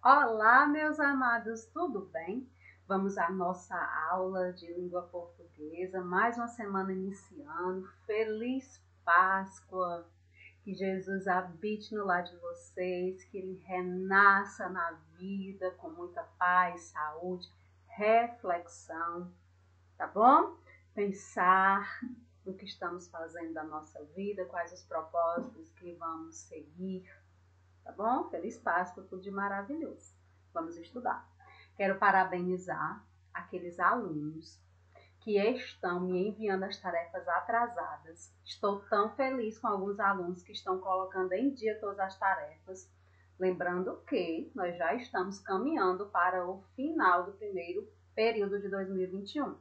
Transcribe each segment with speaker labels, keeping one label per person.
Speaker 1: Olá, meus amados, tudo bem? Vamos à nossa aula de língua portuguesa, mais uma semana iniciando. Feliz Páscoa! Que Jesus habite no lar de vocês, que Ele renasça na vida com muita paz, saúde, reflexão, tá bom? Pensar no que estamos fazendo da nossa vida, quais os propósitos que vamos seguir. Tá bom? Feliz Páscoa, tudo de maravilhoso. Vamos estudar. Quero parabenizar aqueles alunos que estão me enviando as tarefas atrasadas. Estou tão feliz com alguns alunos que estão colocando em dia todas as tarefas. Lembrando que nós já estamos caminhando para o final do primeiro período de 2021.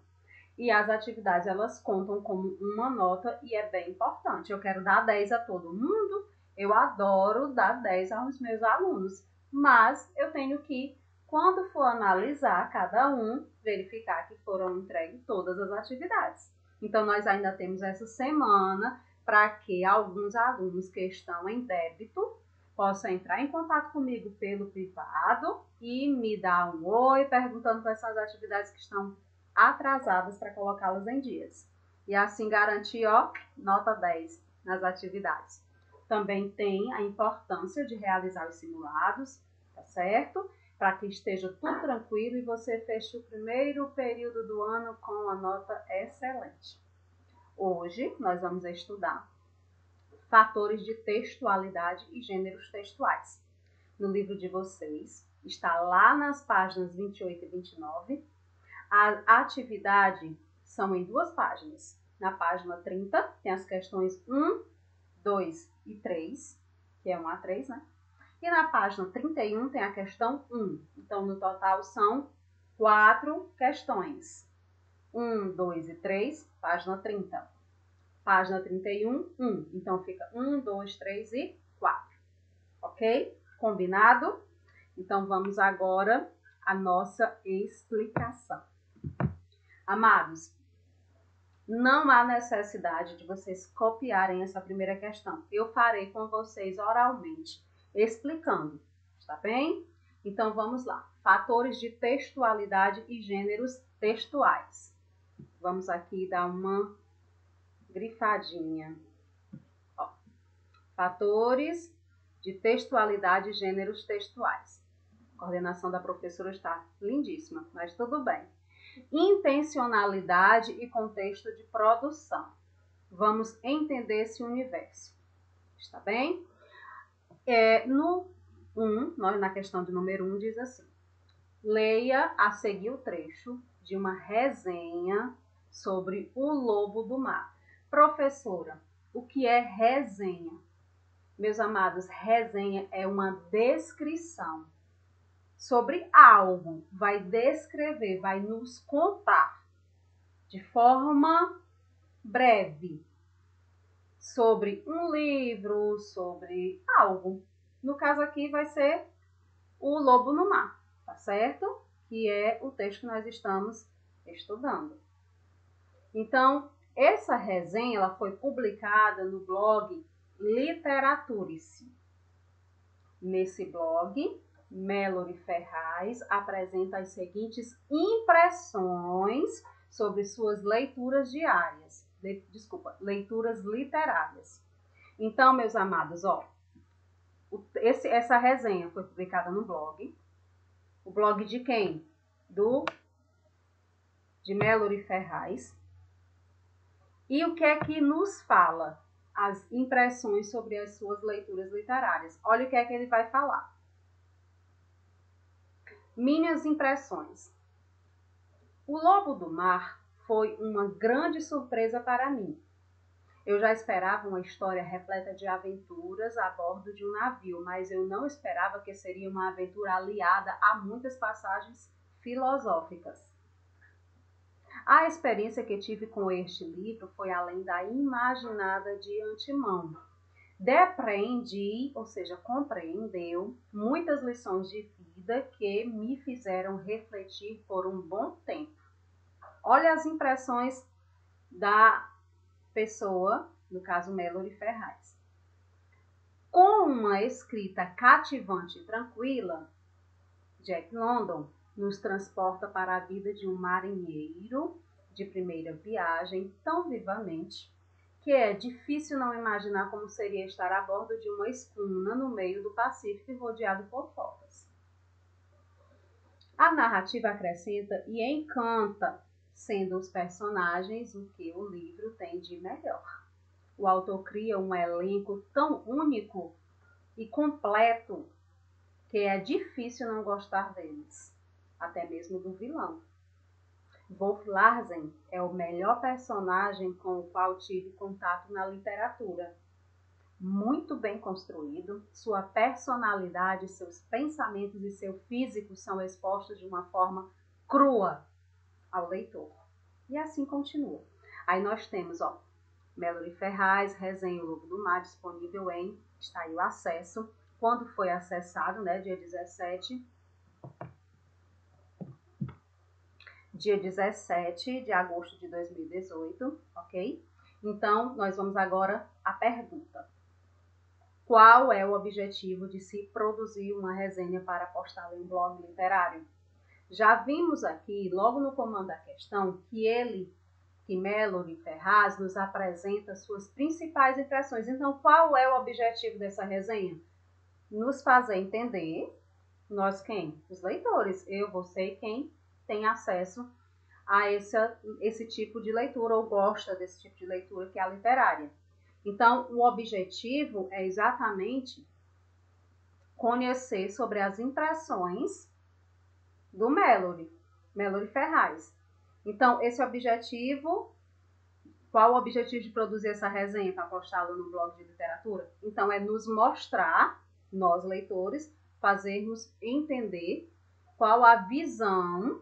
Speaker 1: E as atividades, elas contam como uma nota e é bem importante. Eu quero dar 10 a todo mundo. Eu adoro dar 10 aos meus alunos, mas eu tenho que, quando for analisar cada um, verificar que foram entregues todas as atividades. Então, nós ainda temos essa semana para que alguns alunos que estão em débito possam entrar em contato comigo pelo privado e me dar um oi, perguntando quais são as atividades que estão atrasadas para colocá-las em dias. E assim garantir, nota 10 nas atividades. Também tem a importância de realizar os simulados, tá certo? Para que esteja tudo tranquilo e você feche o primeiro período do ano com a nota excelente. Hoje nós vamos estudar fatores de textualidade e gêneros textuais. No livro de vocês, está lá nas páginas 28 e 29. A atividade são em duas páginas. Na página 30 tem as questões 1, 2 e 3, que é 1 a 3, né? E na página 31 tem a questão 1. Então, no total, são 4 questões. 1, 2 e 3, página 30. Página 31, 1. Então, fica 1, 2, 3 e 4. Ok? Combinado? Então, vamos agora à nossa explicação. Amados, não há necessidade de vocês copiarem essa primeira questão. Eu farei com vocês oralmente, explicando, está bem? Então, vamos lá. Fatores de textualidade e gêneros textuais. Vamos aqui dar uma grifadinha. Fatores de textualidade e gêneros textuais. A coordenação da professora está lindíssima, mas tudo bem. Intencionalidade e contexto de produção. Vamos entender esse universo. Está bem? Na questão de número 1, diz assim: leia a seguir o trecho de uma resenha sobre o lobo do mar. Professora, o que é resenha? Meus amados, resenha é uma descrição sobre algo, vai descrever, vai nos contar de forma breve sobre um livro, sobre algo. No caso aqui vai ser O Lobo no Mar, tá certo? Que é o texto que nós estamos estudando. Então, essa resenha ela foi publicada no blog Literaturice. Nesse blog, Melody Ferraz apresenta as seguintes impressões sobre suas leituras diárias. Leituras literárias. Então, meus amados, essa resenha foi publicada no blog. O blog de quem? De Melody Ferraz. E o que é que nos fala? As impressões sobre as suas leituras literárias. Olha o que é que ele vai falar. Minhas impressões. O Lobo do Mar foi uma grande surpresa para mim. Eu já esperava uma história repleta de aventuras a bordo de um navio, mas eu não esperava que seria uma aventura aliada a muitas passagens filosóficas. A experiência que tive com este livro foi além da imaginada de antemão. Depreendi, ou seja, compreendeu muitas lições de vida que me fizeram refletir por um bom tempo. Olha as impressões da pessoa, no caso Melody Ferraz. Com uma escrita cativante e tranquila, Jack London nos transporta para a vida de um marinheiro de primeira viagem tão vivamente que é difícil não imaginar como seria estar a bordo de uma escuna no meio do Pacífico e rodeado por focas. A narrativa acrescenta e encanta, sendo os personagens o que o livro tem de melhor. O autor cria um elenco tão único e completo que é difícil não gostar deles, até mesmo do vilão. Wolf Larsen é o melhor personagem com o qual tive contato na literatura. Muito bem construído, sua personalidade, seus pensamentos e seu físico são expostos de uma forma crua ao leitor. E assim continua. Aí nós temos, Melody Ferraz, resenha O Lobo do Mar, disponível está aí o acesso. Quando foi acessado, né, dia 17 de agosto de 2018, ok? Então, nós vamos agora à pergunta. Qual é o objetivo de se produzir uma resenha para postá-la em um blog literário? Já vimos aqui, logo no comando da questão, que Melody Ferraz nos apresenta suas principais impressões. Então, qual é o objetivo dessa resenha? Nos fazer entender, nós quem? Os leitores, eu, você e quem tem acesso a esse tipo de leitura ou gosta desse tipo de leitura que é a literária. Então, o objetivo é exatamente conhecer sobre as impressões do Melody Ferraz. Então, qual o objetivo de produzir essa resenha para postá-la no blog de literatura? Então, é nos mostrar, nós leitores, fazermos entender qual a visão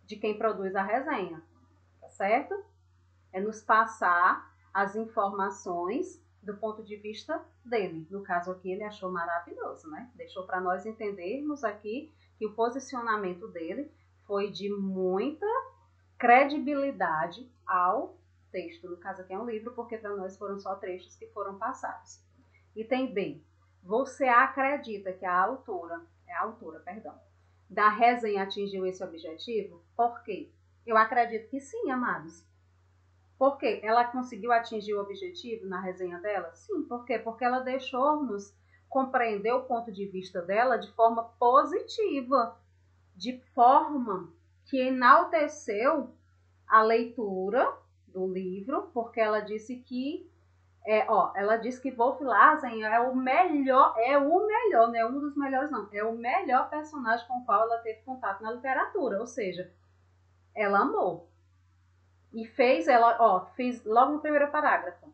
Speaker 1: de quem produz a resenha, tá certo? É nos passar as informações do ponto de vista dele. No caso aqui, ele achou maravilhoso, né? Deixou para nós entendermos aqui que o posicionamento dele foi de muita credibilidade ao texto. No caso aqui é um livro, porque para nós foram só trechos que foram passados. Item B. Você acredita que a autora, da resenha atingiu esse objetivo? Por quê? Eu acredito que sim, amados. Por quê? Ela conseguiu atingir o objetivo na resenha dela? Sim. Por quê? Porque ela deixou-nos compreender o ponto de vista dela de forma positiva, de forma que enalteceu a leitura do livro, porque ela disse que Wolf Larsen é o melhor, não é um dos melhores não, é o melhor personagem com o qual ela teve contato na literatura, ou seja, ela amou. E fez logo no primeiro parágrafo.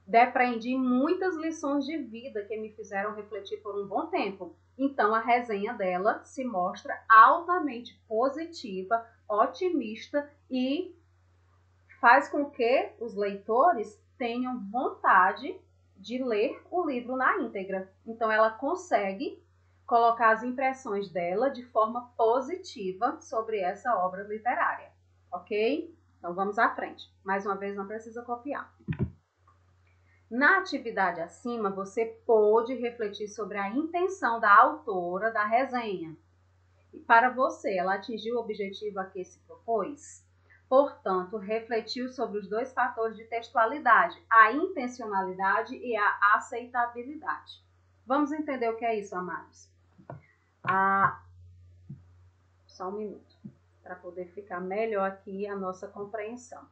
Speaker 1: Depreendi muitas lições de vida que me fizeram refletir por um bom tempo. Então, a resenha dela se mostra altamente positiva, otimista e faz com que os leitores tenham vontade de ler o livro na íntegra. Então, ela consegue colocar as impressões dela de forma positiva sobre essa obra literária, ok? Então, vamos à frente. Mais uma vez, não precisa copiar. Na atividade acima, você pôde refletir sobre a intenção da autora da resenha. E para você, ela atingiu o objetivo a que se propôs? Portanto, refletiu sobre os dois fatores de textualidade, a intencionalidade e a aceitabilidade. Vamos entender o que é isso, amados? Só um minuto, para poder ficar melhor aqui a nossa compreensão.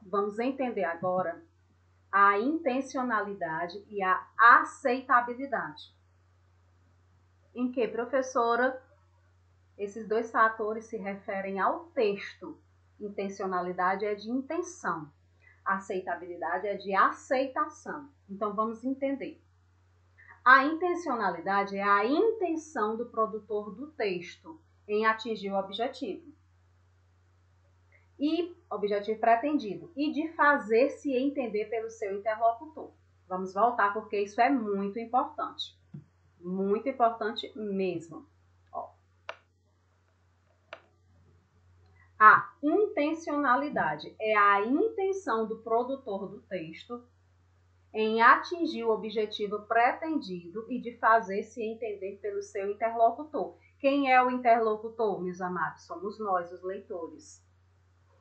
Speaker 1: Vamos entender agora a intencionalidade e a aceitabilidade. Em que, professora, esses dois fatores se referem ao texto. Intencionalidade é de intenção. Aceitabilidade é de aceitação. Então, vamos entender. A intencionalidade é a intenção do produtor do texto em atingir o objetivo. E objetivo pretendido. E de fazer-se entender pelo seu interlocutor. Vamos voltar porque isso é muito importante. Muito importante mesmo. A intencionalidade é a intenção do produtor do texto em atingir o objetivo pretendido e de fazer-se entender pelo seu interlocutor. Quem é o interlocutor, meus amados? Somos nós, os leitores.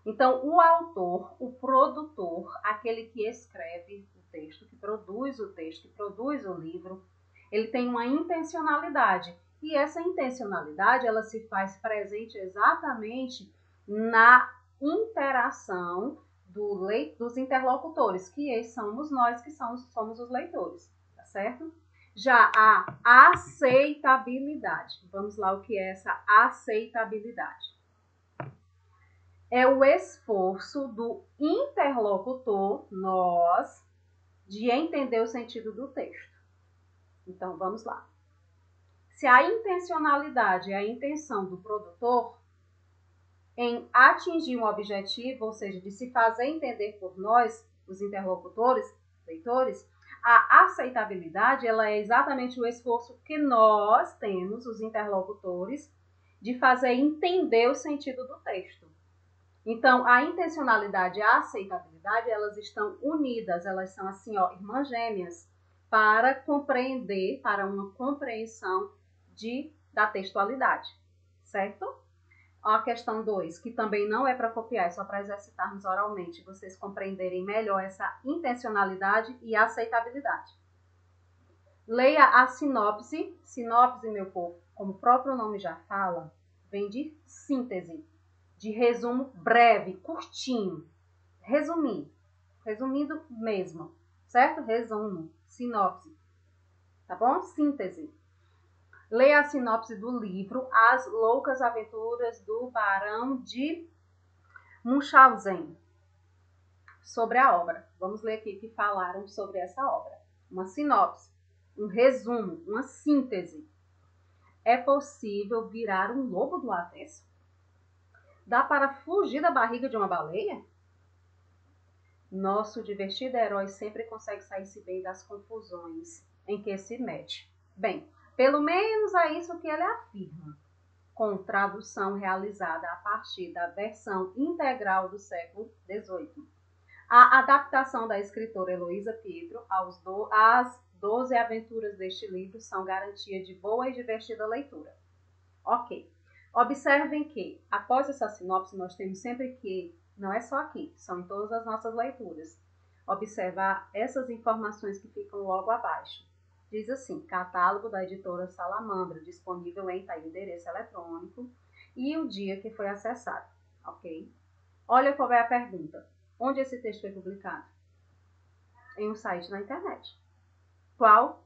Speaker 1: Então, o autor, o produtor, aquele que escreve o texto, que produz o texto, que produz o livro, ele tem uma intencionalidade. E essa intencionalidade, ela se faz presente exatamente na interação dos interlocutores, que somos nós que somos os leitores, tá certo? Já a aceitabilidade. Vamos lá, o que é essa aceitabilidade? É o esforço do interlocutor, nós, de entender o sentido do texto. Então, vamos lá. Se a intencionalidade é a intenção do produtor em atingir um objetivo, ou seja, de se fazer entender por nós, os interlocutores, leitores, a aceitabilidade ela é exatamente o esforço que nós temos, os interlocutores, de fazer entender o sentido do texto. Então, a intencionalidade e a aceitabilidade, elas estão unidas, elas são assim, ó, irmãs gêmeas, para compreender, para uma compreensão da textualidade, certo? A questão 2, que também não é para copiar, é só para exercitarmos oralmente, vocês compreenderem melhor essa intencionalidade e aceitabilidade. Leia a sinopse. Sinopse, meu povo, como o próprio nome já fala, vem de síntese, de resumo breve, curtinho. Resumindo mesmo, certo? Resumo, sinopse, tá bom? Síntese. Leia a sinopse do livro As Loucas Aventuras do Barão de Munchausen, sobre a obra. Vamos ler aqui o que falaram sobre essa obra. Uma sinopse, um resumo, uma síntese. É possível virar um lobo do avesso? Dá para fugir da barriga de uma baleia? Nosso divertido herói sempre consegue sair-se bem das confusões em que se mete. Bem, pelo menos é isso que ele afirma, com tradução realizada a partir da versão integral do século XVIII. A adaptação da escritora Heloísa Pietro às 12 aventuras deste livro são garantia de boa e divertida leitura. Ok. Observem que, após essa sinopse, nós temos sempre que, não é só aqui, são em todas as nossas leituras, observar essas informações que ficam logo abaixo. Diz assim, catálogo da editora Salamandra, disponível em endereço eletrônico e o dia que foi acessado, ok? Olha qual é a pergunta. Onde esse texto foi publicado? Em um site na internet. Qual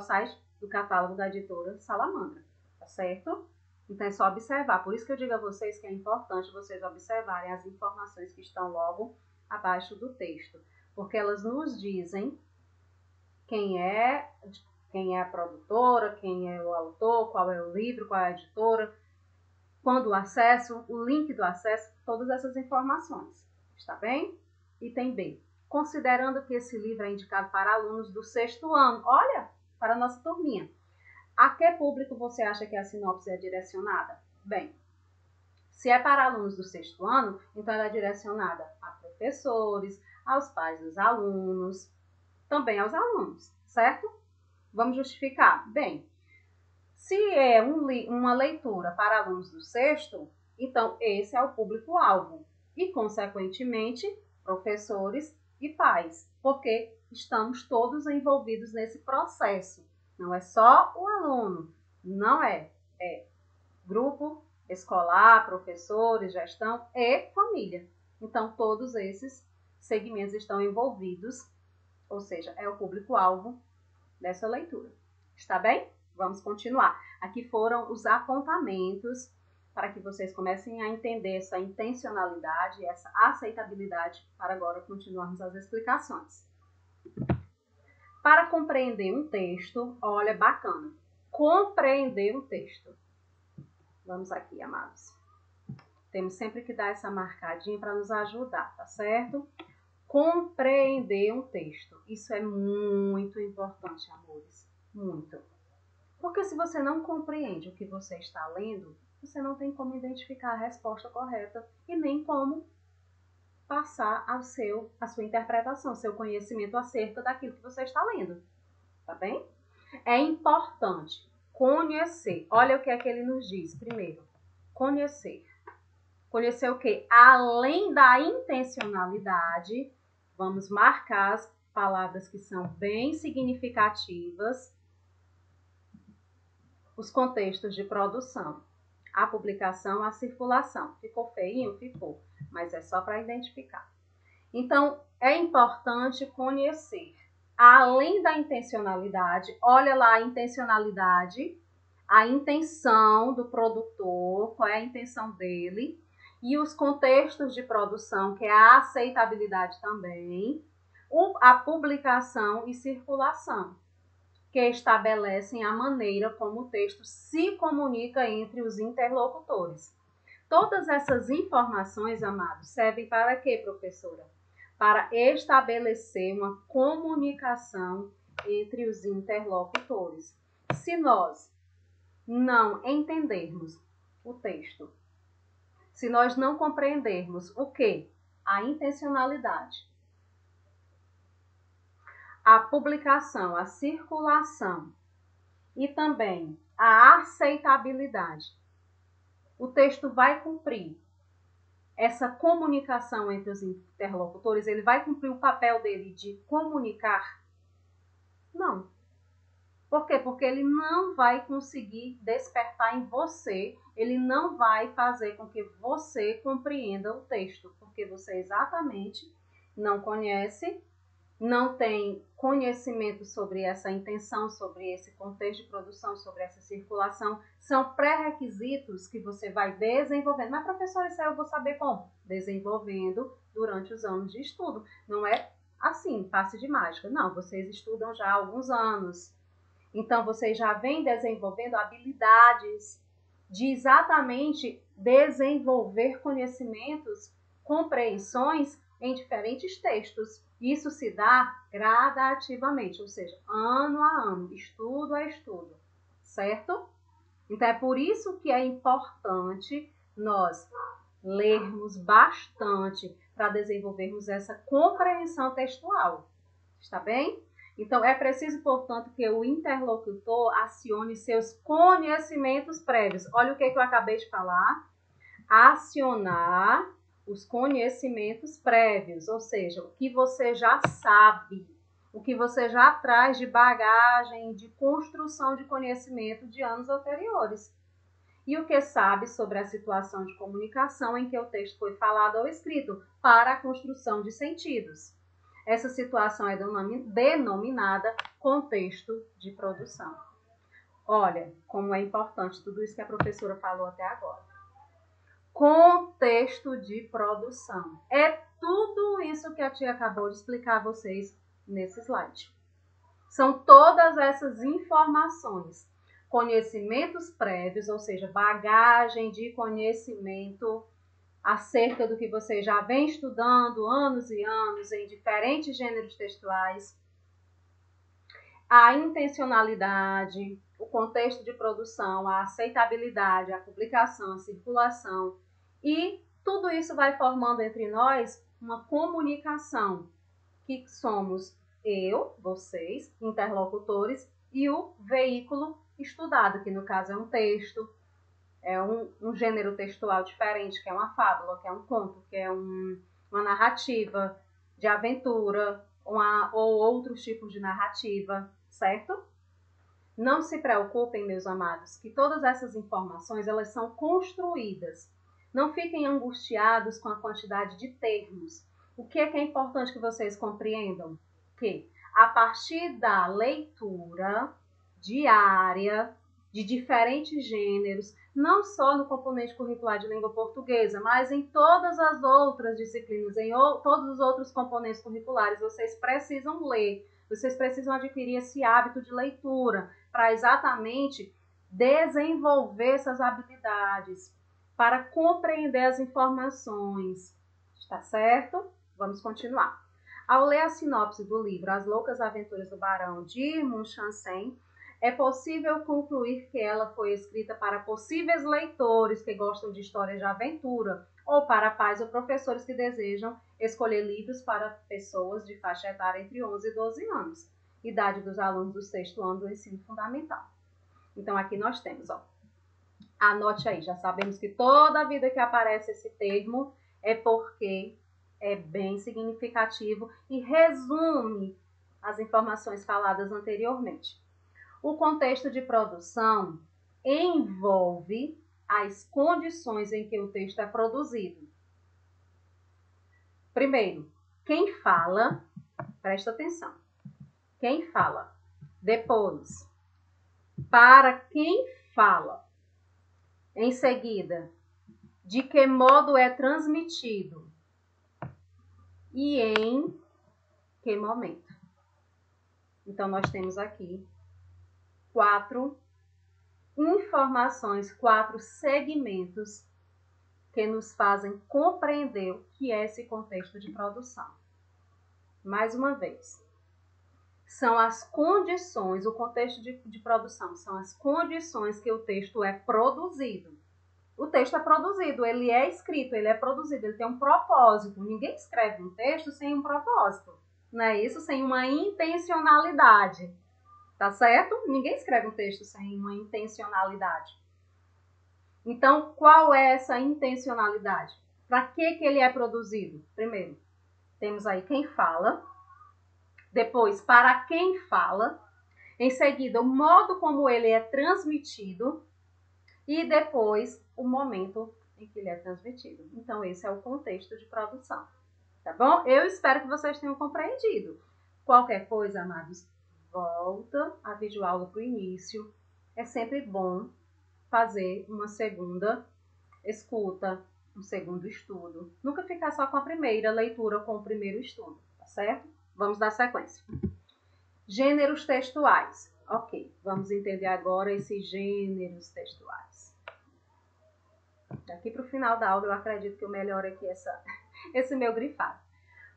Speaker 1: site? Do catálogo da editora Salamandra, tá certo? Então é só observar. Por isso que eu digo a vocês que é importante vocês observarem as informações que estão logo abaixo do texto, porque elas nos dizem quem é a produtora, quem é o autor, qual é o livro, qual é a editora, quando o acesso, o link do acesso, todas essas informações. Está bem? Item B. Considerando que esse livro é indicado para alunos do 6º ano, olha, para a nossa turminha. A que público você acha que a sinopse é direcionada? Bem, se é para alunos do 6º ano, então ela é direcionada a professores, aos pais dos alunos, também aos alunos, certo? Vamos justificar? Bem, se é uma leitura para alunos do 6º, então esse é o público-alvo e, consequentemente, professores e pais, porque estamos todos envolvidos nesse processo. Não é só o aluno, não é grupo escolar, professores, gestão e família. Então, todos esses segmentos estão envolvidos, ou seja, é o público-alvo dessa leitura. Está bem? Vamos continuar. Aqui foram os apontamentos para que vocês comecem a entender essa intencionalidade, essa aceitabilidade, para agora continuarmos as explicações. Para compreender um texto, olha, bacana, compreender o texto. Vamos aqui, amados. Temos sempre que dar essa marcadinha para nos ajudar, tá certo? Compreender um texto. Isso é muito importante, amores. Muito. Porque se você não compreende o que você está lendo, você não tem como identificar a resposta correta e nem como passar a sua interpretação, seu conhecimento acerca daquilo que você está lendo. Tá bem? É importante conhecer. Olha o que é que ele nos diz. Primeiro, conhecer. Conhecer o quê? Além da intencionalidade, vamos marcar as palavras que são bem significativas, os contextos de produção, a publicação, a circulação. Ficou feinho? Ficou, mas é só para identificar. Então, é importante conhecer. Além da intencionalidade, olha lá a intencionalidade, a intenção do produtor, qual é a intenção dele, e os contextos de produção, que é a aceitabilidade também, a publicação e circulação, que estabelecem a maneira como o texto se comunica entre os interlocutores. Todas essas informações, amados, servem para quê, professora? Para estabelecer uma comunicação entre os interlocutores. Se nós não entendermos o texto, se nós não compreendermos o quê? A intencionalidade, a publicação, a circulação e também a aceitabilidade, o texto vai cumprir essa comunicação entre os interlocutores, ele vai cumprir o papel dele de comunicar? Não. Por quê? Porque ele não vai conseguir despertar em você, ele não vai fazer com que você compreenda o texto, porque você exatamente não conhece, não tem conhecimento sobre essa intenção, sobre esse contexto de produção, sobre essa circulação. São pré-requisitos que você vai desenvolvendo. Mas, professora, isso aí eu vou saber como? Desenvolvendo durante os anos de estudo. Não é assim, passe de mágica. Não, vocês estudam já há alguns anos. Então, vocês já vêm desenvolvendo habilidades de exatamente desenvolver conhecimentos, compreensões em diferentes textos. Isso se dá gradativamente, ou seja, ano a ano, estudo a estudo, certo? Então, é por isso que é importante nós lermos bastante para desenvolvermos essa compreensão textual, está bem? Então, é preciso, portanto, que o interlocutor acione seus conhecimentos prévios. Olha o que eu acabei de falar. Acionar os conhecimentos prévios, ou seja, o que você já sabe, o que você já traz de bagagem, de construção de conhecimento de anos anteriores. E o que sabe sobre a situação de comunicação em que o texto foi falado ou escrito, para a construção de sentidos. Essa situação é denominada contexto de produção. Olha como é importante tudo isso que a professora falou até agora. Contexto de produção. É tudo isso que a tia acabou de explicar a vocês nesse slide. São todas essas informações, conhecimentos prévios, ou seja, bagagem de conhecimento acerca do que você já vem estudando anos e anos em diferentes gêneros textuais, a intencionalidade, o contexto de produção, a aceitabilidade, a publicação, a circulação, e tudo isso vai formando entre nós uma comunicação, que somos eu, vocês, interlocutores, e o veículo estudado, que no caso é um texto, é um gênero textual diferente, que é uma fábula, que é um conto, que é uma narrativa de aventura, ou outros tipos de narrativa, certo? Não se preocupem, meus amados, que todas essas informações, elas são construídas. Não fiquem angustiados com a quantidade de termos. O que é importante que vocês compreendam? Que a partir da leitura diária de diferentes gêneros, não só no componente curricular de língua portuguesa, mas em todas as outras disciplinas, em todos os outros componentes curriculares, vocês precisam ler, vocês precisam adquirir esse hábito de leitura para exatamente desenvolver essas habilidades, para compreender as informações. Está certo? Vamos continuar. Ao ler a sinopse do livro As Loucas Aventuras do Barão de Munchausen, É possível concluir que ela foi escrita para possíveis leitores que gostam de histórias de aventura ou para pais ou professores que desejam escolher livros para pessoas de faixa etária entre 11 e 12 anos, idade dos alunos do 6º ano do ensino fundamental. Então, aqui nós temos, ó, anote aí, já sabemos que toda vida que aparece esse termo é porque é bem significativo e resume as informações faladas anteriormente. O contexto de produção envolve as condições em que o texto é produzido. Primeiro, quem fala, presta atenção, quem fala. Depois, para quem fala. Em seguida, de que modo é transmitido e em que momento. Então, nós temos aqui 4 informações, 4 segmentos que nos fazem compreender o que é esse contexto de produção. Mais uma vez, são as condições, o contexto de produção, são as condições que o texto é produzido. O texto é produzido, ele é escrito, ele é produzido, ele tem um propósito. Ninguém escreve um texto sem um propósito, não é isso? Sem uma intencionalidade. Tá certo? Ninguém escreve um texto sem uma intencionalidade. Então, qual é essa intencionalidade? Para que ele é produzido? Primeiro, temos aí quem fala. Depois, para quem fala. Em seguida, o modo como ele é transmitido. E depois, o momento em que ele é transmitido. Então, esse é o contexto de produção. Tá bom? Eu espero que vocês tenham compreendido. Qualquer coisa, amados, volta a videoaula para o início. É sempre bom fazer uma segunda escuta, um segundo estudo. Nunca ficar só com a primeira leitura, com o primeiro estudo, tá certo? Vamos dar sequência. Gêneros textuais. Ok, vamos entender agora esses gêneros textuais. Daqui para o final da aula, eu acredito que eu melhoro aqui esse meu grifado.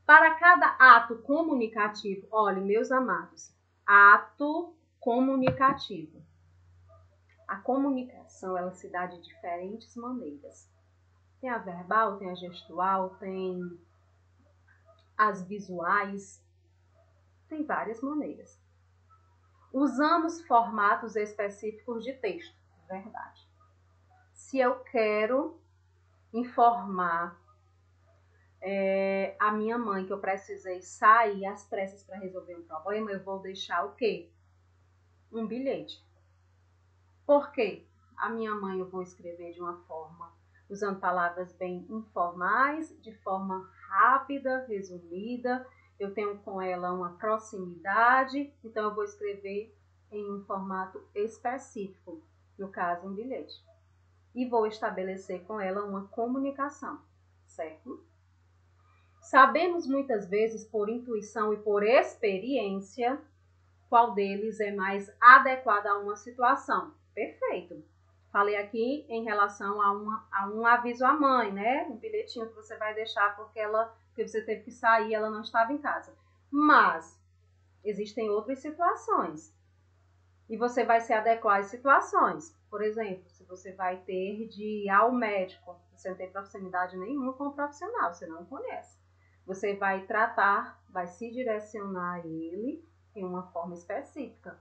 Speaker 1: Para cada ato comunicativo, olhem, meus amados, ato comunicativo. A comunicação, ela se dá de diferentes maneiras. Tem a verbal, tem a gestual, tem as visuais, tem várias maneiras. Usamos formatos específicos de texto, verdade. Se eu quero informar a minha mãe que eu precisei sair às pressas para resolver um problema, eu vou deixar o quê? Um bilhete. Por quê? A minha mãe eu vou escrever de uma forma, usando palavras bem informais, de forma rápida, resumida. Eu tenho com ela uma proximidade, então eu vou escrever em um formato específico, no caso, um bilhete. E vou estabelecer com ela uma comunicação, certo? Sabemos muitas vezes, por intuição e por experiência, qual deles é mais adequado a uma situação. Perfeito. Falei aqui em relação a um aviso à mãe, né? Um bilhetinho que você vai deixar porque você teve que sair, ela não estava em casa. Mas existem outras situações. E você vai se adequar às situações. Por exemplo, se você vai ter de ir ao médico, você não tem proximidade nenhuma com o profissional, você não conhece. Você vai tratar, vai se direcionar a ele em uma forma específica.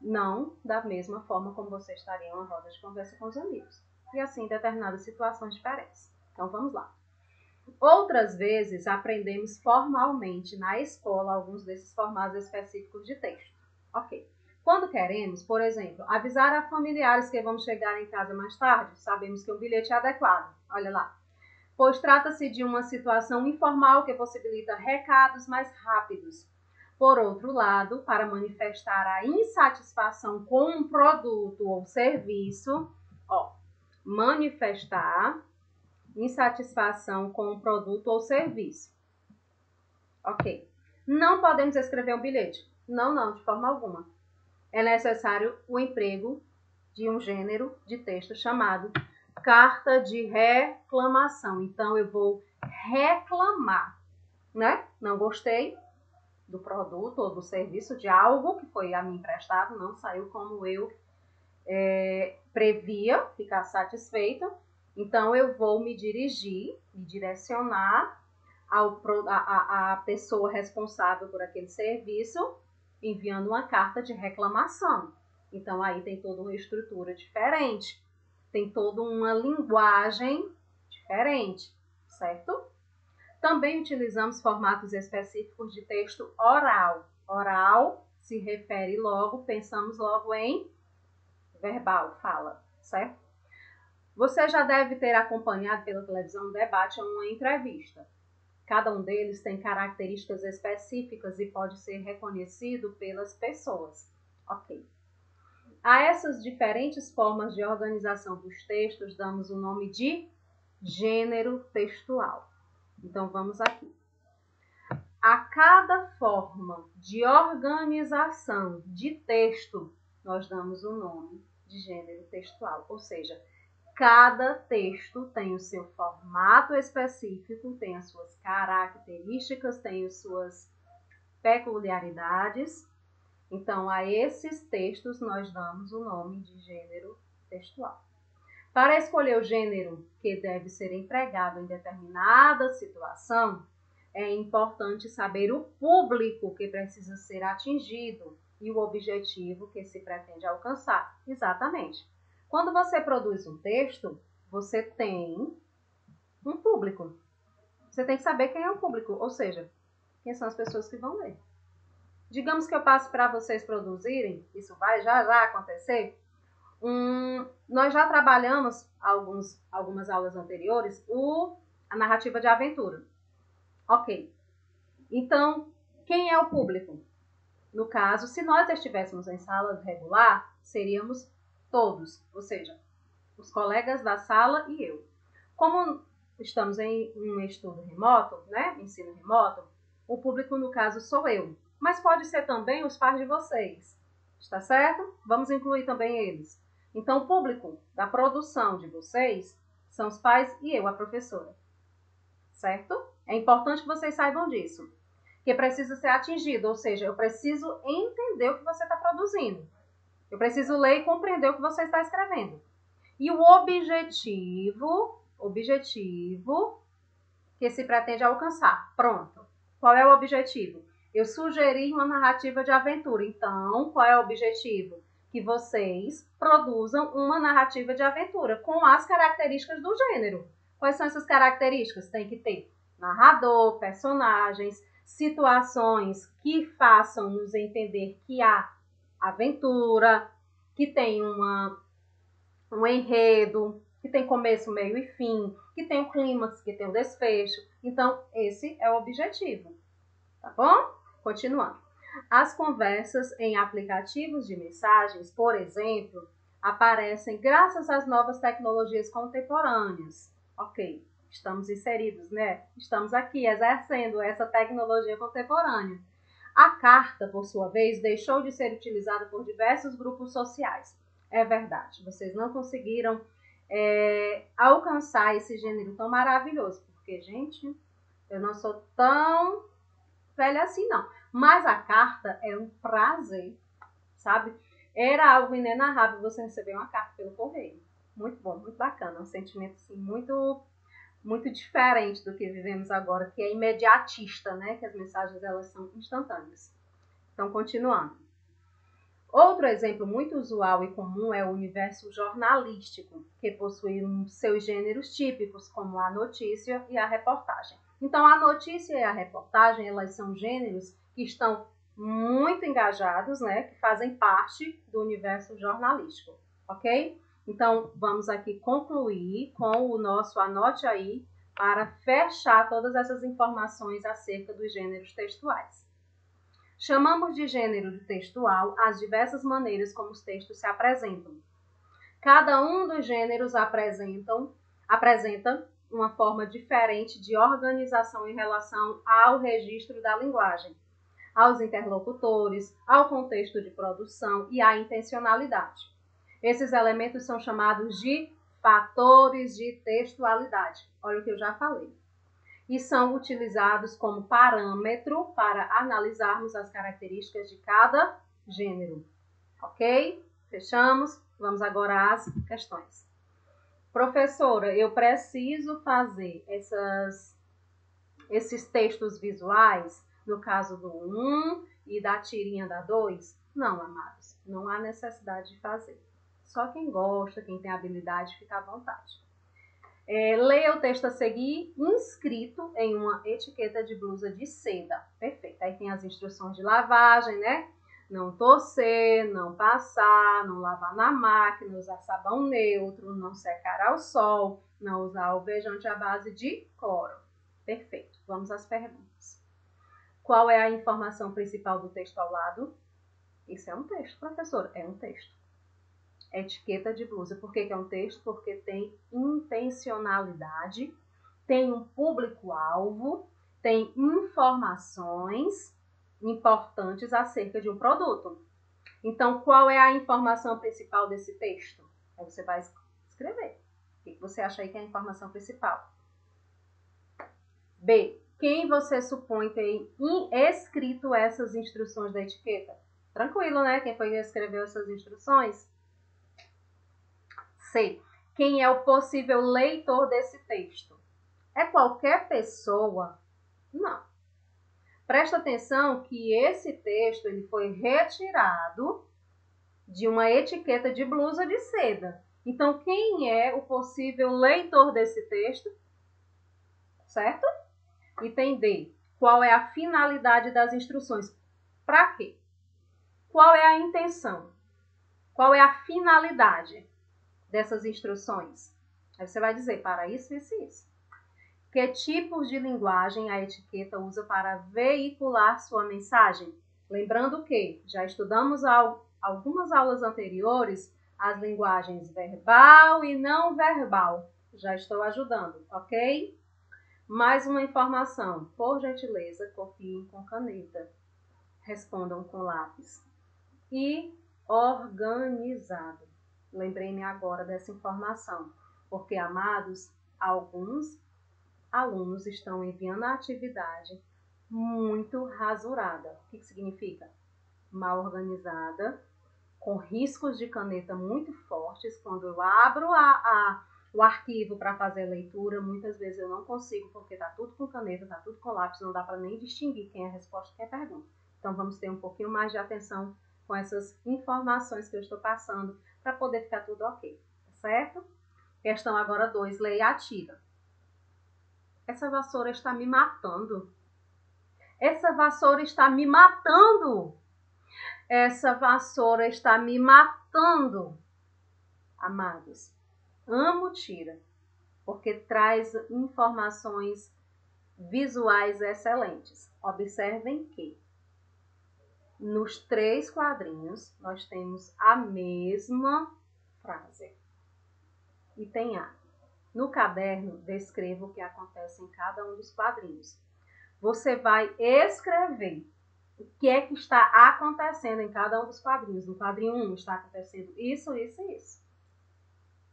Speaker 1: Não da mesma forma como você estaria em uma roda de conversa com os amigos. E assim, em determinadas situações diferentes. Então, vamos lá. Outras vezes, aprendemos formalmente na escola alguns desses formatos específicos de texto. Ok. Quando queremos, por exemplo, avisar a familiares que vamos chegar em casa mais tarde, sabemos que um bilhete é adequado. Olha lá. Pois trata-se de uma situação informal que possibilita recados mais rápidos. Por outro lado, para manifestar a insatisfação com um produto ou serviço, manifestar insatisfação com um produto ou serviço. Ok. Não podemos escrever um bilhete. Não, de forma alguma. É necessário o emprego de um gênero de texto chamado carta de reclamação. Então, eu vou reclamar, né? Não gostei, do produto ou do serviço, de algo que foi a mim emprestado, não saiu como eu previa, ficar satisfeita. Então, eu vou me dirigir, me direcionar à pessoa responsável por aquele serviço, enviando uma carta de reclamação. Então, aí tem toda uma estrutura diferente, tem toda uma linguagem diferente, certo? Também utilizamos formatos específicos de texto oral. Oral se refere logo, pensamos logo em verbal, fala, certo? Você já deve ter acompanhado pela televisão um debate ou uma entrevista. Cada um deles tem características específicas e pode ser reconhecido pelas pessoas. Ok. A essas diferentes formas de organização dos textos damos o nome de gênero textual. Então, vamos aqui. A cada forma de organização de texto, nós damos o nome de gênero textual. Ou seja, cada texto tem o seu formato específico, tem as suas características, tem as suas peculiaridades. Então, a esses textos nós damos o nome de gênero textual. Para escolher o gênero que deve ser empregado em determinada situação, é importante saber o público que precisa ser atingido e o objetivo que se pretende alcançar. Exatamente. Quando você produz um texto, você tem um público. Você tem que saber quem é o público, ou seja, quem são as pessoas que vão ler. Digamos que eu passe para vocês produzirem, isso vai já acontecer. Nós já trabalhamos algumas aulas anteriores a narrativa de aventura. Ok. Então, quem é o público? No caso, se nós estivéssemos em sala regular, seríamos todos, ou seja, os colegas da sala e eu. Como estamos em um estudo remoto, né, ensino remoto, o público, no caso, sou eu. Mas pode ser também os pais de vocês. Está certo? Vamos incluir também eles. Então, o público da produção de vocês são os pais e eu, a professora. Certo? É importante que vocês saibam disso. Que precisa ser atingido, ou seja, eu preciso entender o que você está produzindo. Eu preciso ler e compreender o que você está escrevendo. E o objetivo que se pretende alcançar. Pronto. Qual é o objetivo? Eu sugeri uma narrativa de aventura. Então, qual é o objetivo? Que vocês produzam uma narrativa de aventura com as características do gênero. Quais são essas características? Tem que ter narrador, personagens, situações que façam nos entender que há aventura, que tem um enredo, que tem começo, meio e fim, que tem o clímax, que tem o desfecho. Então, esse é o objetivo. Tá bom? Continuando. As conversas em aplicativos de mensagens, por exemplo, aparecem graças às novas tecnologias contemporâneas. Ok, estamos inseridos, né? Estamos aqui exercendo essa tecnologia contemporânea. A carta, por sua vez, deixou de ser utilizada por diversos grupos sociais. É verdade, vocês não conseguiram alcançar esse gênero tão maravilhoso, porque, gente, eu não sou tão velha assim, não. Mas a carta é um prazer, sabe? Era algo inenarrável você receber uma carta pelo correio. Muito bom, muito bacana. Um sentimento, assim, muito, muito diferente do que vivemos agora, que é imediatista, né? Que as mensagens, elas são instantâneas. Então, continuando. Outro exemplo muito usual e comum é o universo jornalístico, que possui seus gêneros típicos, como a notícia e a reportagem. Então, a notícia e a reportagem, elas são gêneros que estão muito engajados, né, que fazem parte do universo jornalístico, ok? Então, vamos aqui concluir com o nosso anote aí para fechar todas essas informações acerca dos gêneros textuais. Chamamos de gênero textual as diversas maneiras como os textos se apresentam. Cada um dos gêneros apresenta uma forma diferente de organização em relação ao registro da linguagem, aos interlocutores, ao contexto de produção e à intencionalidade. Esses elementos são chamados de fatores de textualidade. Olha o que eu já falei. e são utilizados como parâmetro para analisarmos as características de cada gênero. Ok? Fechamos? Vamos agora às questões. Professora, eu preciso fazer esses textos visuais, no caso do 1 e da tirinha da 2? Não, amados, não há necessidade de fazer. Só quem gosta, quem tem habilidade, fica à vontade. Leia o texto a seguir, inscrito em uma etiqueta de blusa de seda. Perfeito. Aí tem as instruções de lavagem, né? Não torcer, não passar, não lavar na máquina, usar sabão neutro, não secar ao sol, não usar alvejante à base de cloro. Perfeito. Vamos às perguntas. Qual é a informação principal do texto ao lado? Isso é um texto, professor. É um texto. Etiqueta de blusa. Por que é um texto? Porque tem intencionalidade, tem um público-alvo, tem informações importantes acerca de um produto. Então, qual é a informação principal desse texto? Aí você vai escrever. O que você acha aí que é a informação principal? B. Quem você supõe ter escrito essas instruções da etiqueta? Tranquilo, né? Quem foi que escreveu essas instruções? C. Quem é o possível leitor desse texto? É qualquer pessoa? Não. Presta atenção que esse texto ele foi retirado de uma etiqueta de blusa de seda. Então, quem é o possível leitor desse texto? Certo? Item D. Qual é a finalidade das instruções? Para quê? Qual é a intenção? Qual é a finalidade dessas instruções? Aí você vai dizer, para isso, isso e isso. Que tipos de linguagem a etiqueta usa para veicular sua mensagem? Lembrando que já estudamos algumas aulas anteriores as linguagens verbal e não verbal. Já estou ajudando, ok? Mais uma informação. Por gentileza, copiem com caneta. Respondam com lápis. E organizado. Lembrei-me agora dessa informação, porque, amados, alguns alunos estão enviando a atividade muito rasurada. O que significa? Mal organizada, com riscos de caneta muito fortes. Quando eu abro o arquivo para fazer a leitura, muitas vezes eu não consigo, porque está tudo com caneta, está tudo com lápis, não dá para nem distinguir quem é a resposta e quem é a pergunta. Então, vamos ter um pouquinho mais de atenção com essas informações que eu estou passando, para poder ficar tudo ok, certo? Questão agora 2, leia e atira. Essa vassoura está me matando. Essa vassoura está me matando. Essa vassoura está me matando. Amados, amo tira, porque traz informações visuais excelentes. Observem que nos 3 quadrinhos nós temos a mesma frase. Item A. No caderno, descreva o que acontece em cada um dos quadrinhos. Você vai escrever o que é que está acontecendo em cada um dos quadrinhos. No quadrinho 1 está acontecendo isso, isso e isso.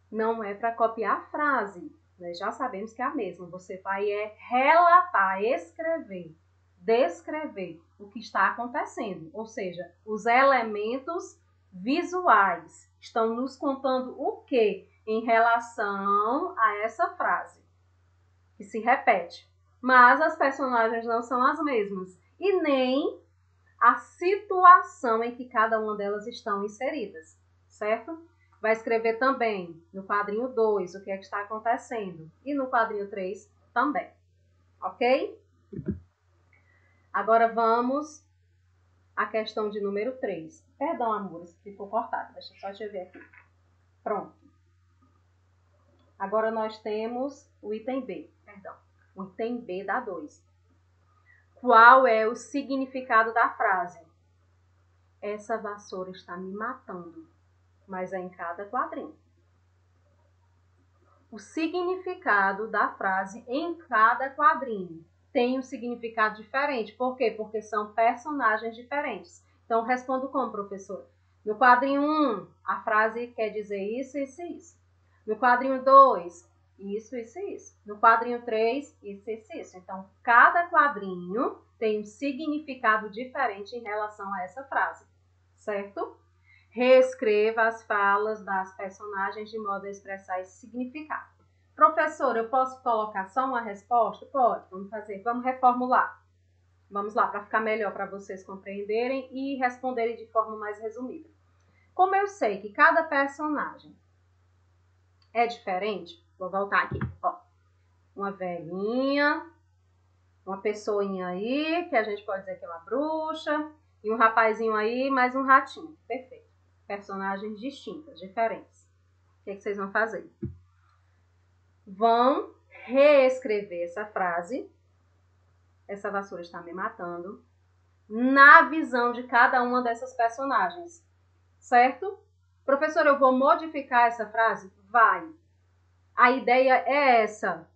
Speaker 1: Não é para copiar a frase. Nós já sabemos que é a mesma. Você vai relatar, escrever, descrever o que está acontecendo. Ou seja, os elementos visuais estão nos contando o que em relação a essa frase, que se repete. Mas as personagens não são as mesmas. E nem a situação em que cada uma delas estão inseridas, certo? Vai escrever também no quadrinho 2 o que é que está acontecendo. E no quadrinho 3 também. Ok? Agora vamos à questão de número 3. Perdão, amores, que ficou cortado. Deixa eu só te ver aqui. Pronto. Agora nós temos o item B. Perdão. O item B da 2. Qual é o significado da frase? Essa vassoura está me matando, mas é em cada quadrinho. O significado da frase em cada quadrinho tem um significado diferente. Por quê? Porque são personagens diferentes. Então, respondo como, professora? No quadrinho 1, a frase quer dizer isso, isso e isso. No quadrinho 2, Isso. No quadrinho 3, isso. Então, cada quadrinho tem um significado diferente em relação a essa frase, certo? Reescreva as falas das personagens de modo a expressar esse significado. Professor, eu posso colocar só uma resposta? Pode, vamos reformular. Vamos lá, para ficar melhor para vocês compreenderem e responderem de forma mais resumida. Como eu sei que cada personagem é diferente, vou voltar aqui, ó. Uma velhinha, uma pessoinha aí, que a gente pode dizer que é uma bruxa, e um rapazinho aí, mais um ratinho. Perfeito. Personagens distintas, diferentes. O que é que vocês vão fazer? Vão reescrever essa frase. Essa vassoura está me matando. Na visão de cada uma dessas personagens. Certo? Professor, eu vou modificar essa frase? Vai. A ideia é essa.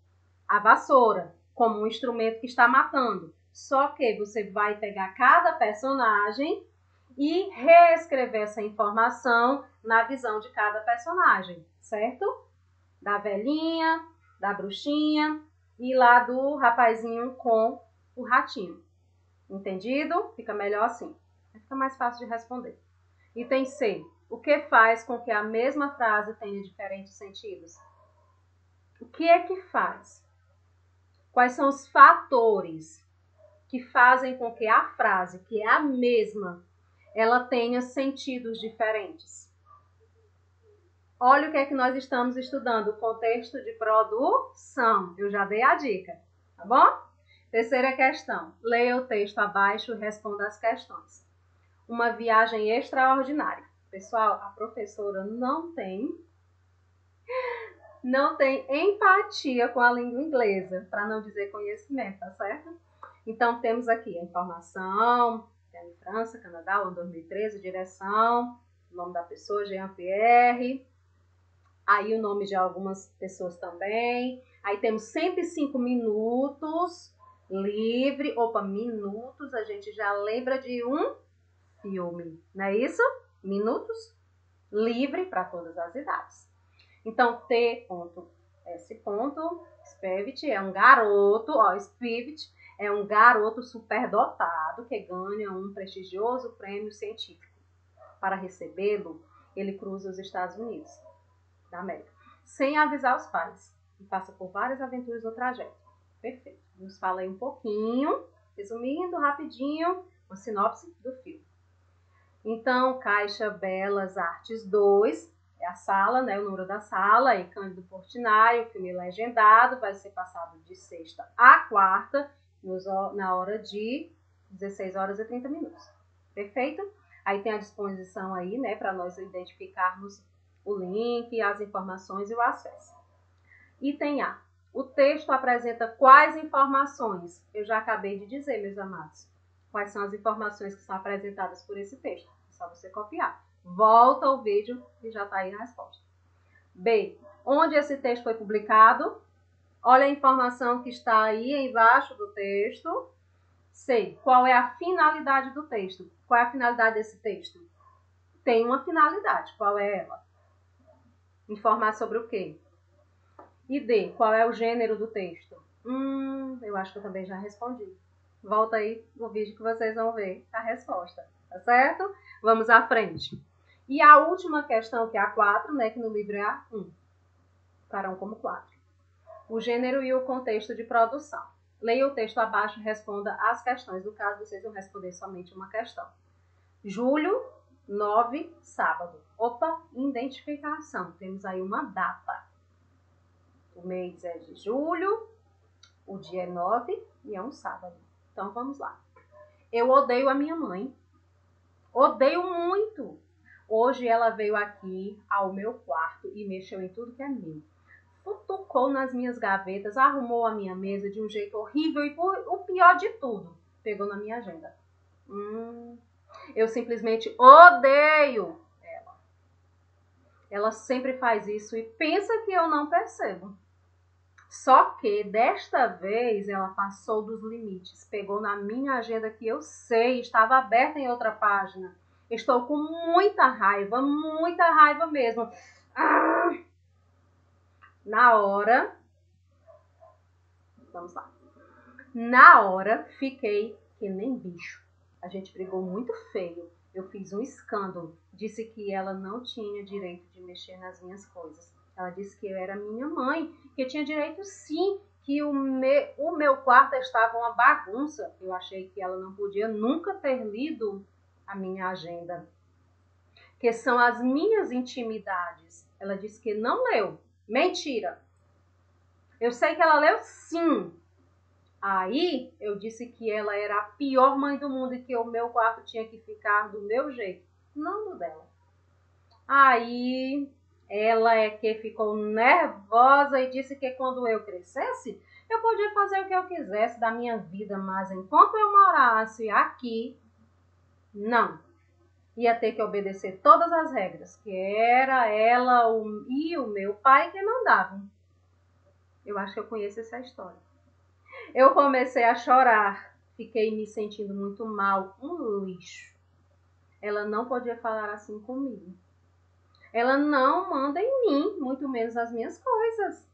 Speaker 1: A vassoura, como um instrumento que está matando. Só que você vai pegar cada personagem e reescrever essa informação na visão de cada personagem, certo? Da velhinha, da bruxinha e lá do rapazinho com o ratinho. Entendido? Fica melhor assim. Fica mais fácil de responder. Item C. O que faz com que a mesma frase tenha diferentes sentidos? O que é que faz? Quais são os fatores que fazem com que a frase, que é a mesma, ela tenha sentidos diferentes? Olha o que é que nós estamos estudando, o contexto de produção. Eu já dei a dica, tá bom? Terceira questão. Leia o texto abaixo e responda as questões. Uma viagem extraordinária. Pessoal, a professora não tem empatia com a língua inglesa, para não dizer conhecimento, tá certo? Então, temos aqui a informação, tem França, Canadá, ano 2013, direção, o nome da pessoa, Jean-Pierre, aí o nome de algumas pessoas também, aí temos 105 minutos, livre, minutos, a gente já lembra de um filme, não é isso? Minutos, livre para todas as idades. Então, T.S. Spivet é um garoto, Spivet é um garoto superdotado que ganha um prestigioso prêmio científico. Para recebê-lo, ele cruza os Estados Unidos da América, sem avisar os pais, e passa por várias aventuras no trajeto. Perfeito. Nos fala aí um pouquinho, resumindo rapidinho, uma sinopse do filme. Então, Caixa Belas Artes 2, é a sala, né, o número da sala, e Cândido Portinari, o filme legendado, vai ser passado de sexta a quarta, na hora de 16 horas e 30 minutos. Perfeito? Aí tem a disposição aí, né, para nós identificarmos o link, as informações e o acesso. Item A. O texto apresenta quais informações? Eu já acabei de dizer, meus amados. Quais são as informações que são apresentadas por esse texto? É só você copiar. Volta o vídeo e já está aí a resposta. B. Onde esse texto foi publicado? Olha a informação que está aí embaixo do texto. C. Qual é a finalidade do texto? Qual é a finalidade desse texto? Tem uma finalidade. Qual é ela? Informar sobre o quê? E D. Qual é o gênero do texto? Eu acho que eu também já respondi. Volta aí no vídeo que vocês vão ver a resposta. Tá certo? Vamos à frente. E a última questão, que é a 4, né, que no livro é a 1. Ficarão como 4. O gênero e o contexto de produção. Leia o texto abaixo e responda as questões. No caso, vocês vão responder somente uma questão. Julho, 9, sábado. Opa, identificação. Temos aí uma data. O mês é de julho, o dia é 9 e é um sábado. Então, vamos lá. Eu odeio a minha mãe. Odeio muito. Hoje ela veio aqui ao meu quarto e mexeu em tudo que é meu. Futucou nas minhas gavetas, arrumou a minha mesa de um jeito horrível e o pior de tudo, pegou na minha agenda. Eu simplesmente odeio ela. Ela sempre faz isso e pensa que eu não percebo. Só que desta vez ela passou dos limites, pegou na minha agenda que eu sei, estava aberta em outra página. Estou com muita raiva mesmo. Na hora, vamos lá. Na hora, fiquei que nem bicho. A gente brigou muito feio. Eu fiz um escândalo. Disse que ela não tinha direito de mexer nas minhas coisas. Ela disse que eu era minha mãe, que eu tinha direito sim, que o meu quarto estava uma bagunça. Eu achei que ela não podia nunca ter lido a minha agenda, que são as minhas intimidades. Ela disse que não leu. Mentira! Eu sei que ela leu sim. Aí eu disse que ela era a pior mãe do mundo e que o meu quarto tinha que ficar do meu jeito, não do dela. Aí ela é que ficou nervosa e disse que quando eu crescesse, eu podia fazer o que eu quisesse da minha vida, mas enquanto eu morasse aqui, não. Ia ter que obedecer todas as regras, que era ela e o meu pai que mandavam. Eu acho que eu conheço essa história. Eu comecei a chorar, fiquei me sentindo muito mal, um lixo. Ela não podia falar assim comigo. Ela não manda em mim, muito menos as minhas coisas.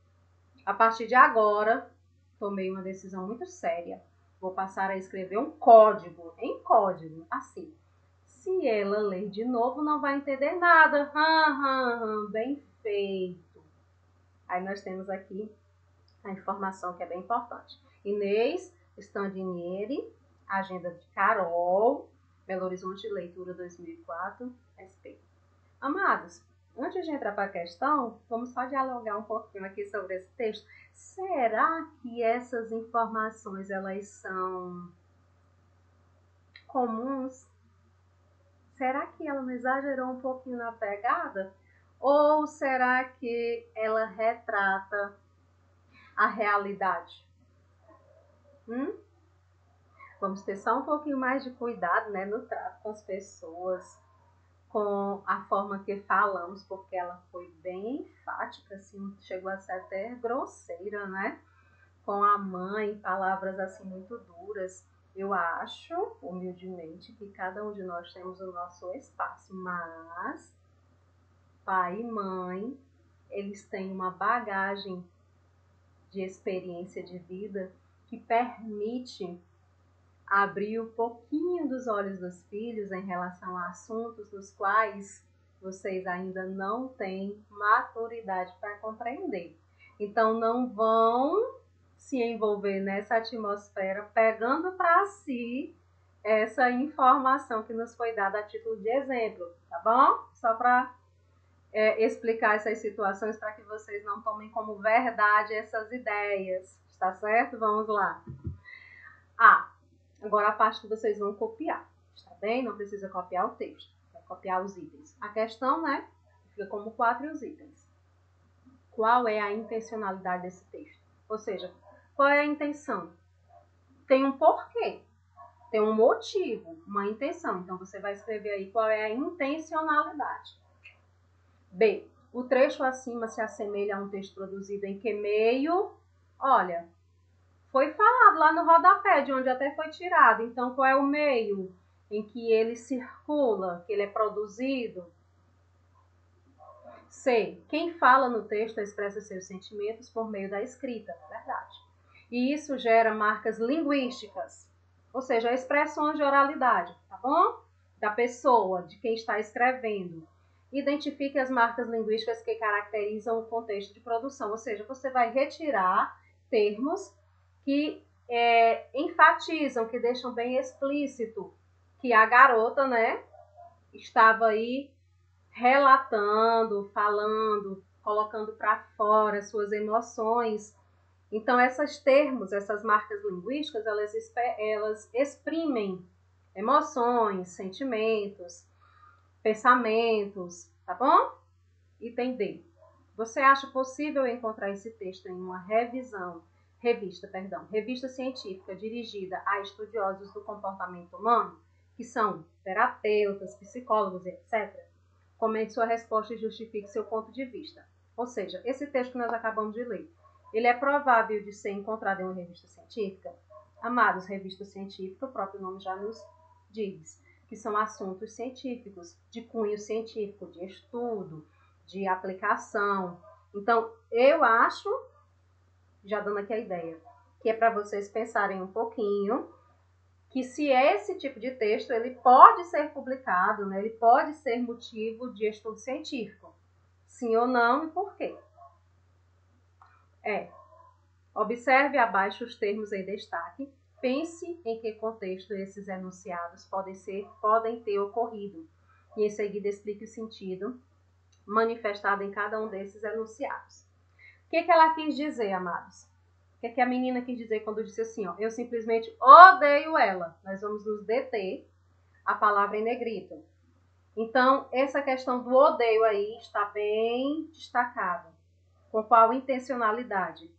Speaker 1: A partir de agora, tomei uma decisão muito séria. Vou passar a escrever um código, em código, assim. Se ela ler de novo, não vai entender nada. Bem feito. Aí nós temos aqui a informação que é bem importante. Inês Standinieri, agenda de Carol, Belo Horizonte, leitura 2004, SP. Amados, antes de entrar para a questão, vamos só dialogar um pouquinho aqui sobre esse texto. Será que essas informações elas são comuns? Será que ela não exagerou um pouquinho na pegada? Ou será que ela retrata a realidade? Vamos ter só um pouquinho mais de cuidado, né, no trato com as pessoas, com a forma que falamos, porque ela foi bem enfática, assim, chegou a ser até grosseira, né? Com a mãe, palavras assim muito duras. Eu acho, humildemente, que cada um de nós temos o nosso espaço, mas pai e mãe, eles têm uma bagagem de experiência de vida que permite abrir um pouquinho dos olhos dos filhos em relação a assuntos dos quais vocês ainda não têm maturidade para compreender. Então, não vão se envolver nessa atmosfera pegando para si essa informação que nos foi dada a título de exemplo, tá bom? Só para explicar essas situações para que vocês não tomem como verdade essas ideias, tá certo? Vamos lá. Agora a parte que vocês vão copiar, tá bem? Não precisa copiar o texto, vai copiar os itens. A questão, né, fica como 4 os itens. Qual é a intencionalidade desse texto? Ou seja, qual é a intenção? Tem um porquê, tem um motivo, uma intenção. Então, você vai escrever aí qual é a intencionalidade. B. O trecho acima se assemelha a um texto produzido em que meio? Olha, foi falado lá no rodapé, de onde até foi tirado. Então, qual é o meio em que ele circula, que ele é produzido? C. Quem fala no texto expressa seus sentimentos por meio da escrita. Verdade. E isso gera marcas linguísticas, ou seja, expressões de oralidade, tá bom? Da pessoa, de quem está escrevendo. Identifique as marcas linguísticas que caracterizam o contexto de produção, ou seja, você vai retirar termos que enfatizam, que deixam bem explícito que a garota, né, estava aí relatando, falando, colocando para fora suas emoções. Então, esses termos, essas marcas linguísticas, elas exprimem emoções, sentimentos, pensamentos, tá bom? Item D. Você acha possível encontrar esse texto em uma revista científica dirigida a estudiosos do comportamento humano, que são terapeutas, psicólogos, etc.? Comente sua resposta e justifique seu ponto de vista. Ou seja, esse texto que nós acabamos de ler, ele é provável de ser encontrado em uma revista científica? Amados, revista científica, o próprio nome já nos diz, que são assuntos científicos, de cunho científico, de estudo, de aplicação. Então, eu acho, já dando aqui a ideia, que é para vocês pensarem um pouquinho, que se esse tipo de texto, ele pode ser publicado, né? Ele pode ser motivo de estudo científico. Sim ou não e por quê? Observe abaixo os termos em destaque. Pense em que contexto esses enunciados podem ter ocorrido. E em seguida explique o sentido manifestado em cada um desses enunciados. O que ela quis dizer, amados? O que a menina quis dizer quando disse assim, ó, eu simplesmente odeio ela. Nós vamos nos deter a palavra em negrito. Então, essa questão do odeio aí está bem destacada. Com qual intencionalidade?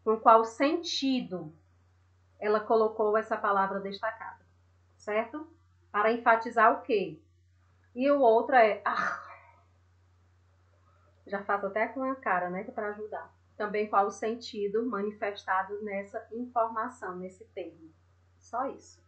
Speaker 1: Com qual sentido ela colocou essa palavra destacada, certo? Para enfatizar o quê? E o outro é... já faço até com a cara, né? Para ajudar. Também qual o sentido manifestado nessa informação, nesse termo. Só isso.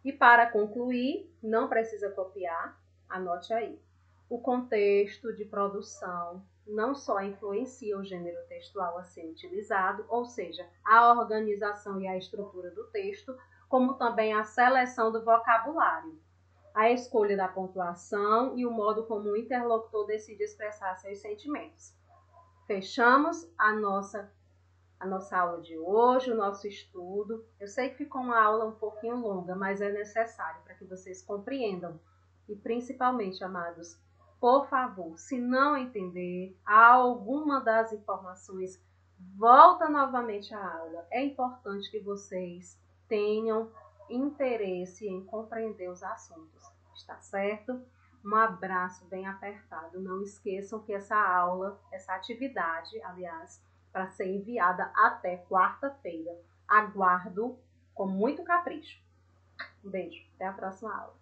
Speaker 1: E para concluir, não precisa copiar, anote aí. O contexto de produção não só influencia o gênero textual a ser utilizado, ou seja, a organização e a estrutura do texto, como também a seleção do vocabulário, a escolha da pontuação e o modo como o interlocutor decide expressar seus sentimentos. Fechamos a nossa aula de hoje, o nosso estudo. Eu sei que ficou uma aula um pouquinho longa, mas é necessário para que vocês compreendam. E principalmente, amados, por favor, se não entender alguma das informações, volta novamente à aula. É importante que vocês tenham interesse em compreender os assuntos, está certo? Um abraço bem apertado. Não esqueçam que essa aula, essa atividade, aliás, para ser enviada até quarta-feira. Aguardo com muito capricho. Um beijo, até a próxima aula.